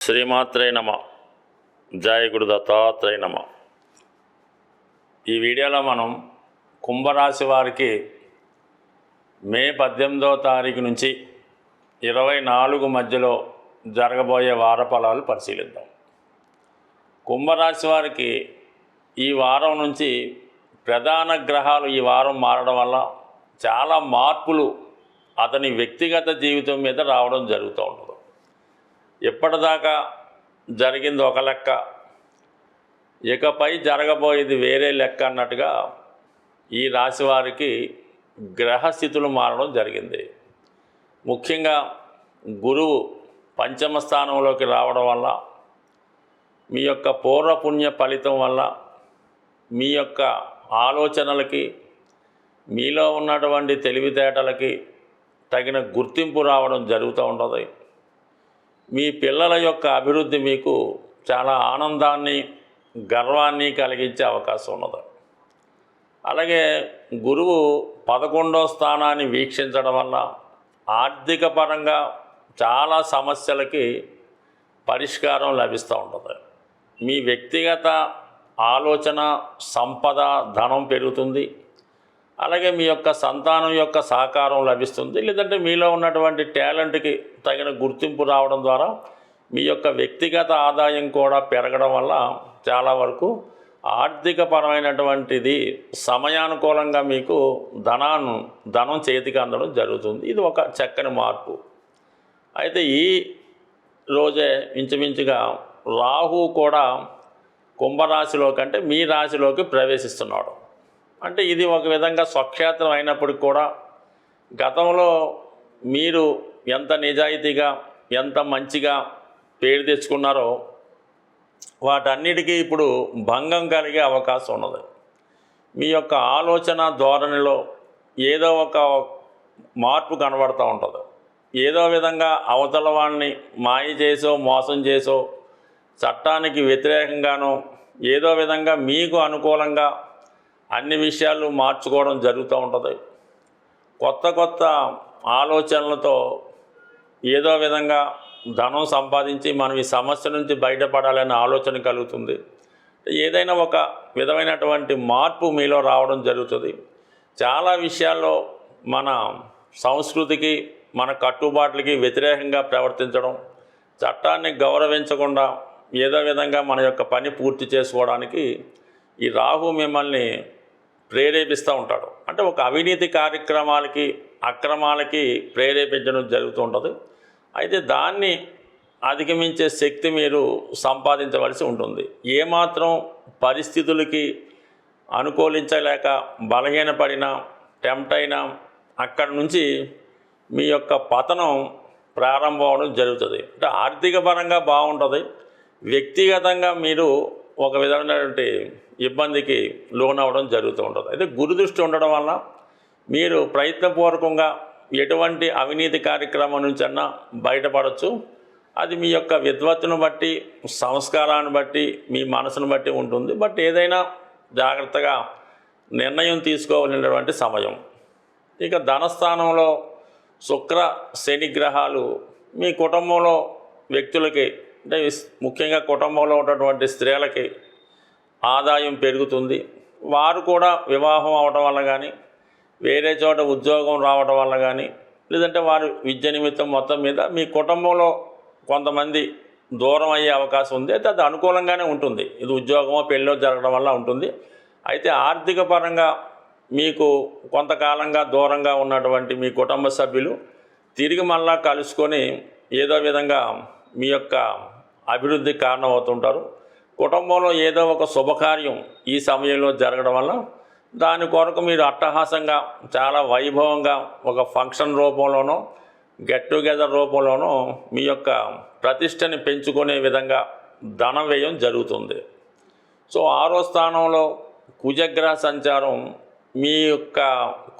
శ్రీమాత్రే నమ. జయ గురు దత్తాత్రేయ నమ. ఈ వీడియోలో మనం కుంభరాశి వారికి మే 18వ తారీఖు నుంచి 24 మధ్యలో జరగబోయే వార ఫలాలు పరిశీలిద్దాం. కుంభరాశి వారికి ఈ వారం నుంచి ప్రధాన గ్రహాలు ఈ వారం మారడం వల్ల చాలా మార్పులు అతని వ్యక్తిగత జీవితం మీద రావడం జరుగుతూ ఉంటుంది. ఎప్పటిదాకా జరిగింది ఒక లెక్క, ఇకపై జరగబోయేది వేరే లెక్క అన్నట్టుగా ఈ రాశి వారికి గ్రహస్థితులు మారడం జరిగింది. ముఖ్యంగా గురువు పంచమ స్థానంలోకి రావడం వల్ల మీ యొక్క పూర్వపుణ్య ఫలితం వల్ల మీ యొక్క ఆలోచనలకి, మీలో ఉన్నటువంటి తెలివితేటలకి తగిన గుర్తింపు రావడం జరుగుతూ ఉంటుంది. మీ పిల్లల యొక్క అభివృద్ధి మీకు చాలా ఆనందాన్ని, గర్వాన్ని కలిగించే అవకాశం ఉన్నది. అలాగే గురువు 11వ స్థానాన్ని వీక్షించడం వల్ల ఆర్థిక పరంగా చాలా సమస్యలకి పరిష్కారం లభిస్తూ ఉంటుంది. మీ వ్యక్తిగత ఆలోచన, సంపద, ధనం పెరుగుతుంది. అలాగే మీ యొక్క సంతానం యొక్క సహకారం లభిస్తుంది. లేదంటే మీలో ఉన్నటువంటి టాలెంట్కి తగిన గుర్తింపు రావడం ద్వారా మీ యొక్క వ్యక్తిగత ఆదాయం కూడా పెరగడం వల్ల చాలా వరకు ఆర్థిక పరమైనటువంటిది సమయానుకూలంగా మీకు ధనం చేతికి అందడం జరుగుతుంది. ఇది ఒక చక్కని మార్పు. అయితే ఈ రోజే ఇంచుమించుగా రాహు కూడా కుంభరాశిలోకి, అంటే మీ రాశిలోకి ప్రవేశిస్తున్నాడు. అంటే ఇది ఒక విధంగా స్వక్షేత్రం అయినప్పటికి కూడా గతంలో మీరు ఎంత నిజాయితీగా, ఎంత మంచిగా పేరు తెచ్చుకున్నారో వాటన్నిటికీ ఇప్పుడు భంగం కలిగే అవకాశం ఉన్నది. మీ యొక్క ఆలోచన ధోరణిలో ఏదో ఒక మార్పు కనబడుతూ ఉంటుంది. ఏదో విధంగా అవతల వాళ్ళని మాయ చేసో, మోసం చేసో, చట్టానికి వ్యతిరేకంగానో ఏదో విధంగా మీకు అనుకూలంగా అన్ని విషయాలు మార్చుకోవడం జరుగుతూ ఉంటుంది. కొత్త ఆలోచనలతో ఏదో విధంగా ధనం సంపాదించి మనం ఈ సమస్య నుంచి బయటపడాలనే ఆలోచన కలుగుతుంది. ఏదైనా ఒక విధమైనటువంటి మార్పు మీలో రావడం జరుగుతుంది. చాలా విషయాల్లో మన సంస్కృతికి, మన కట్టుబాట్లకి వ్యతిరేకంగా ప్రవర్తించడం, చట్టాన్ని గౌరవించకుండా ఏదో విధంగా మన యొక్క పని పూర్తి చేసుకోవడానికి ఈ రాహు మిమ్మల్ని ప్రేరేపిస్తూ ఉంటాడు. అంటే ఒక అవినీతి కార్యక్రమాలకి, అక్రమాలకి ప్రేరేపించడం జరుగుతూ ఉంటుంది. అయితే దాన్ని అధిగమించే శక్తి మీరు సంపాదించవలసి ఉంటుంది. ఏమాత్రం పరిస్థితులకి అనుకూలించలేక బలహీనపడినా, టెంప్ట్ అయినా అక్కడి నుంచి మీ యొక్క పతనం ప్రారంభం అవడం జరుగుతుంది. అంటే ఆర్థిక పరంగా బాగుంటుంది, వ్యక్తిగతంగా మీరు ఒక విధమైనటువంటి ఇబ్బందికి లోనవ్వడం జరుగుతూ ఉంటుంది. అయితే గురుదృష్టి ఉండడం వల్ల మీరు ప్రయత్నపూర్వకంగా ఎటువంటి అవినీతి కార్యక్రమం నుంచి అన్నా బయటపడవచ్చు. అది మీ యొక్క విద్వత్తును బట్టి, సంస్కారాన్ని బట్టి, మీ మనసును బట్టి ఉంటుంది. బట్ ఏదైనా జాగ్రత్తగా నిర్ణయం తీసుకోవాల్సినటువంటి సమయం. ఇక ధనస్థానంలో శుక్ర, శని గ్రహాలు మీ కుటుంబంలో వ్యక్తులకి, అంటే ముఖ్యంగా కుటుంబంలో ఉన్నటువంటి స్త్రీలకి ఆదాయం పెరుగుతుంది. వారు కూడా వివాహం అవడం వల్ల కానీ, వేరే చోట ఉద్యోగం రావడం వల్ల కానీ, లేదంటే వారి విద్య నిమిత్తం మొత్తం మీద మీ కుటుంబంలో కొంతమంది దూరం అయ్యే అవకాశం ఉంది. అయితే అది అనుకూలంగానే ఉంటుంది. ఇది ఉద్యోగమో పెళ్ళో జరగడం వల్ల ఉంటుంది. అయితే ఆర్థిక పరంగా మీకు కొంతకాలంగా దూరంగా ఉన్నటువంటి మీ కుటుంబ సభ్యులు తిరిగి మళ్ళా కలుసుకొని ఏదో విధంగా మీ యొక్క అభివృద్ధికి కారణమవుతుంటారు. కుటుంబంలో ఏదో ఒక శుభకార్యం ఈ సమయంలో జరగడం వల్ల దాని కొరకు మీరు అట్టహాసంగా, చాలా వైభవంగా ఒక ఫంక్షన్ రూపంలోనో, గెట్ టుగెదర్ రూపంలోనో మీ యొక్క ప్రతిష్టని పెంచుకునే విధంగా ధన వ్యయం జరుగుతుంది. సో 6వ స్థానంలో కుజగ్రహ సంచారం మీ యొక్క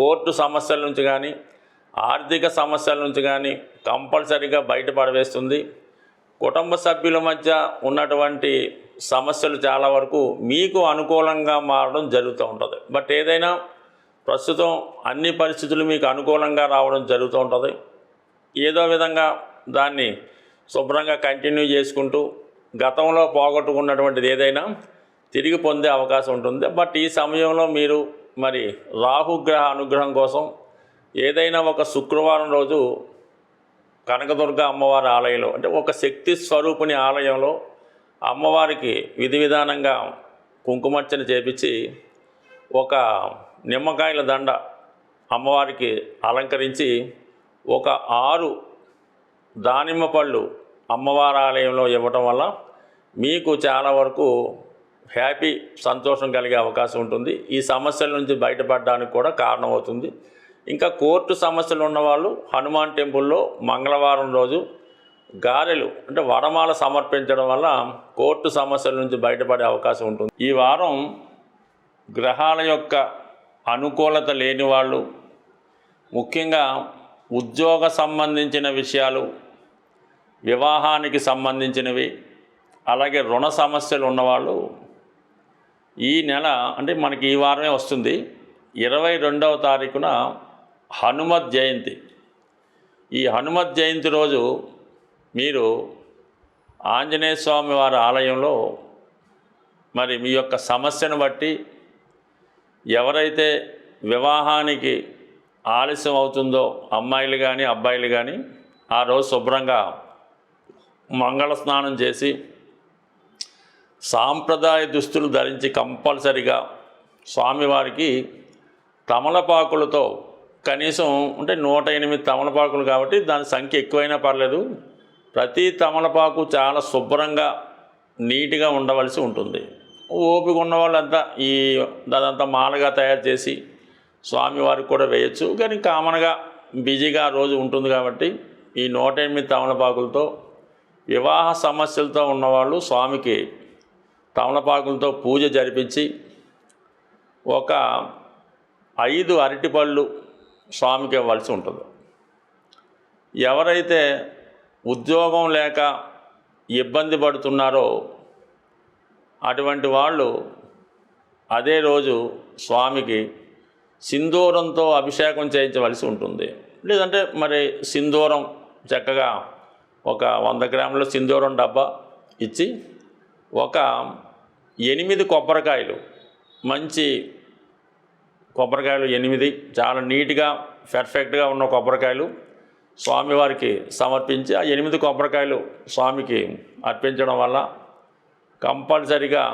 కోర్టు సమస్యల నుంచి కానీ, ఆర్థిక సమస్యల నుంచి కానీ కంపల్సరీగా బయటపడవేస్తుంది. కుటుంబ సభ్యుల మధ్య ఉన్నటువంటి సమస్యలు చాలా వరకు మీకు అనుకూలంగా మారడం జరుగుతూ ఉంటుంది. బట్ ఏదైనా ప్రస్తుతం అన్ని పరిస్థితులు మీకు అనుకూలంగా రావడం జరుగుతూ ఉంటుంది. ఏదో విధంగా దాన్ని శుభ్రంగా కంటిన్యూ చేసుకుంటూ గతంలో పోగొట్టుకున్నటువంటిది ఏదైనా తిరిగి పొందే అవకాశం ఉంటుంది. బట్ ఈ సమయంలో మీరు మరి రాహుగ్రహ అనుగ్రహం కోసం ఏదైనా ఒక శుక్రవారం రోజు కనకదుర్గ అమ్మవారి ఆలయంలో, అంటే ఒక శక్తి స్వరూపిణి ఆలయంలో అమ్మవారికి విధి విధానంగా కుంకుమర్చన చేపించి ఒక నిమ్మకాయల దండ అమ్మవారికి అలంకరించి ఒక 6 దానిమ్మ పళ్ళు అమ్మవారి ఆలయంలో ఇవ్వటం వల్ల మీకు చాలా వరకు హ్యాపీ, సంతోషం కలిగే అవకాశం ఉంటుంది. ఈ సమస్యల నుంచి బయటపడడానికి కూడా కారణమవుతుంది. ఇంకా కోర్టు సమస్యలు ఉన్నవాళ్ళు హనుమాన్ టెంపుల్లో మంగళవారం రోజు గారెలు, అంటే వడమాల సమర్పించడం వల్ల కోర్టు సమస్యల నుంచి బయటపడే అవకాశం ఉంటుంది. ఈ వారం గ్రహాల యొక్క అనుకూలత లేని వాళ్ళు, ముఖ్యంగా ఉద్యోగ సంబంధించిన విషయాలు, వివాహానికి సంబంధించినవి, అలాగే రుణ సమస్యలు ఉన్నవాళ్ళు ఈ నెల, అంటే మనకి ఈ వారమే వస్తుంది, 22వ తారీఖున హనుమత్ జయంతి. ఈ హనుమత్ జయంతి రోజు మీరు ఆంజనేయ స్వామి వారి ఆలయంలో మరి మీ యొక్క సమస్యను బట్టి ఎవరైతే వివాహానికి ఆలస్యం అవుతుందో అమ్మాయిలు కానీ అబ్బాయిలు కానీ ఆ రోజు శుభ్రంగా మంగళ స్నానం చేసి సాంప్రదాయ దుస్తులు ధరించి కంపల్సరిగా స్వామివారికి తమలపాకులతో కనీసం, అంటే 108 తమలపాకులు కాబట్టి దాని సంఖ్య ఎక్కువైనా పర్లేదు, ప్రతి తమలపాకు చాలా శుభ్రంగా నీట్గా ఉండవలసి ఉంటుంది. ఓపిక ఉన్న వాళ్ళంతా అదంతా మాలగా తయారు చేసి స్వామివారికి కూడా వేయచ్చు. కానీ కామన్గా బిజీగా రోజు ఉంటుంది కాబట్టి ఈ 108 తమలపాకులతో వివాహ సమస్యలతో ఉన్నవాళ్ళు స్వామికి తమలపాకులతో పూజ జరిపించి ఒక 5 అరటిపళ్ళు స్వామికి ఇవ్వాల్సి ఉంటుంది. ఎవరైతే ఉద్యోగం లేక ఇబ్బంది పడుతున్నారో అటువంటి వాళ్ళు అదే రోజు స్వామికి సింధూరంతో అభిషేకం చేయించవలసి ఉంటుంది. లేదంటే మరి సింధూరం చక్కగా ఒక 100 గ్రాముల సింధూరం డబ్బా ఇచ్చి ఒక 8 కొబ్బరికాయలు, మంచి కొబ్బరికాయలు 8 చాలా నీట్గా పర్ఫెక్ట్గా ఉన్న కొబ్బరికాయలు స్వామివారికి సమర్పించి ఆ 8 కొబ్బరికాయలు స్వామికి అర్పించడం వల్ల కంపల్సరిగా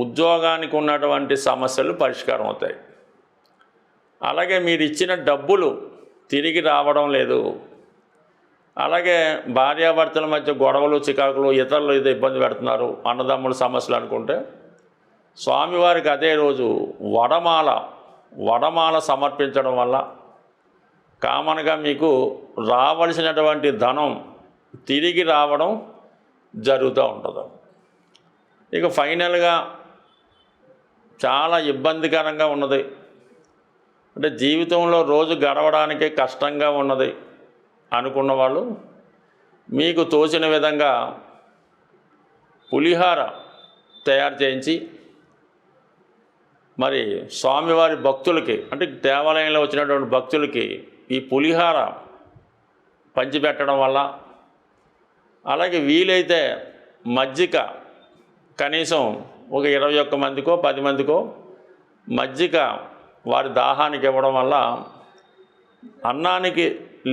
ఉద్యోగానికి ఉన్నటువంటి సమస్యలు పరిష్కారం అవుతాయి. అలాగే మీరు ఇచ్చిన డబ్బులు తిరిగి రావడం లేదు, అలాగే భార్యాభర్తల మధ్య గొడవలు, చికాకులు, ఇతరులు ఏదో ఇబ్బంది పెడుతున్నారు, అన్నదమ్ముల సమస్యలు అనుకుంటే స్వామివారికి అదే రోజు వడమాల సమర్పించడం వల్ల కామన్గా మీకు రావలసినటువంటి ధనం తిరిగి రావడం జరుగుతూ ఉంటుంది. ఇక ఫైనల్గా చాలా ఇబ్బందికరంగా ఉన్నది, అంటే జీవితంలో రోజు గడవడానికే కష్టంగా ఉన్నది అనుకున్న వాళ్ళు మీకు తోచిన విధంగా పులిహార తయారు చేయించి మరి స్వామివారి భక్తులకి, అంటే దేవాలయంలో వచ్చినటువంటి భక్తులకి ఈ పులిహార పంచిపెట్టడం వల్ల, అలాగే వీలైతే మజ్జిగ కనీసం ఒక 21 మందికో 10 మందికో మజ్జిగ వారి దాహానికి ఇవ్వడం వల్ల అన్నానికి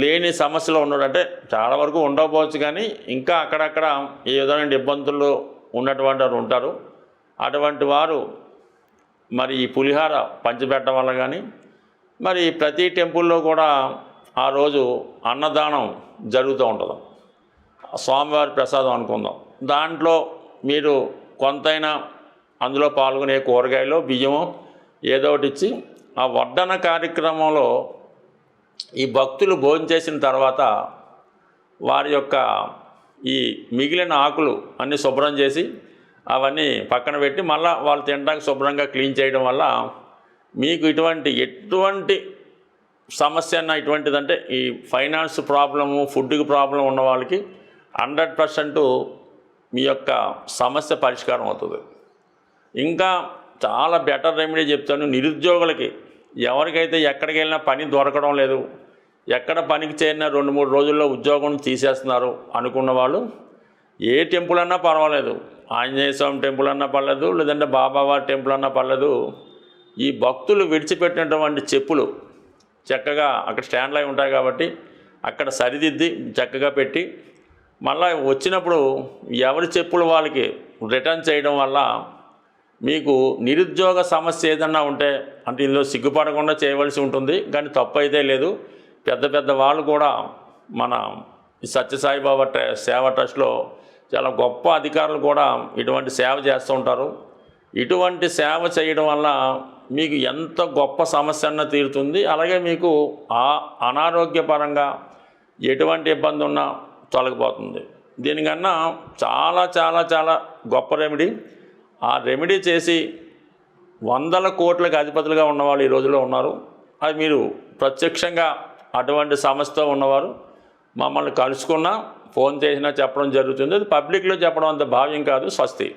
లేని సమస్యలు ఉన్నాడు, అంటే చాలా వరకు ఉండకపోవచ్చు కానీ ఇంకా అక్కడక్కడ ఏ విధమైన ఇబ్బందులు ఉన్నటువంటి వారు ఉంటారు. అటువంటి వారు మరి ఈ పులిహార పంచిపెట్టడం వల్ల కానీ, మరి ప్రతి టెంపుల్లో కూడా ఆ రోజు అన్నదానం జరుగుతూ ఉంటుంది, స్వామివారి ప్రసాదం అనుకుందాం. దాంట్లో మీరు కొంతైనా అందులో పాల్గొనే కూరగాయలు, బియ్యము ఏదో ఒకటి ఇచ్చి ఆ వడ్డన కార్యక్రమంలో ఈ భక్తులు భోజనం చేసిన తర్వాత వారి యొక్క ఈ మిగిలిన ఆకులు అన్నీ శుభ్రం చేసి అవన్నీ పక్కన పెట్టి మళ్ళీ వాళ్ళు తినడానికి శుభ్రంగా క్లీన్ చేయడం వల్ల మీకు ఎటువంటి సమస్య అన్న ఇటువంటిదంటే ఈ ఫైనాన్స్ ప్రాబ్లము, ఫుడ్కి ప్రాబ్లం ఉన్న వాళ్ళకి 100% మీ యొక్క సమస్య పరిష్కారం అవుతుంది. ఇంకా చాలా బెటర్ రెమెడీ చెప్తాను. నిరుద్యోగులకి, ఎవరికైతే ఎక్కడికి వెళ్ళినా పని దొరకడం లేదు, ఎక్కడ పనికి చేరిన 2-3 రోజుల్లో ఉద్యోగం తీసేస్తున్నారు అనుకున్న వాళ్ళు ఏ టెంపుల్ అన్నా పర్వాలేదు, ఆంజనేయ స్వామి టెంపుల్ అన్నా పర్లేదు, లేదంటే బాబావారి టెంపుల్ అన్నా పర్లేదు, ఈ భక్తులు విడిచిపెట్టినటువంటి చెప్పులు చక్కగా అక్కడ స్టాండ్లు అయి ఉంటాయి కాబట్టి అక్కడ సరిదిద్ది చక్కగా పెట్టి మళ్ళీ వచ్చినప్పుడు ఎవరి చెప్పులు వాళ్ళకి రిటర్న్ చేయడం వల్ల మీకు నిరుద్యోగ సమస్య ఏదన్నా ఉంటే, అంటే ఇందులో సిగ్గుపడకుండా చేయవలసి ఉంటుంది, కానీ తప్పు అయితే లేదు. పెద్ద పెద్ద వాళ్ళు కూడా మన సత్యసాయిబాబా సేవా ట్రస్ట్లో చాలా గొప్ప అధికారులు కూడా ఇటువంటి సేవ చేస్తూ ఉంటారు. ఇటువంటి సేవ చేయడం వల్ల మీకు ఎంత గొప్ప సమస్య అన్న తీరుతుంది. అలాగే మీకు ఆ అనారోగ్యపరంగా ఎటువంటి ఇబ్బంది ఉన్నా తొలగిపోతుంది. దీనికన్నా చాలా చాలా చాలా గొప్ప రెమెడీ. ఆ రెమెడీ చేసి 100 కోట్లకు అధిపతులుగా ఉన్నవాళ్ళు ఈ రోజుల్లో ఉన్నారు. అది మీరు ప్రత్యక్షంగా అటువంటి సమస్యతో ఉన్నవారు మమ్మల్ని కలుసుకున్నా, ఫోన్ చేసినా చెప్పడం జరుగుతుంది. అది పబ్లిక్లో చెప్పడం అంత భావ్యం కాదు. స్వస్తి.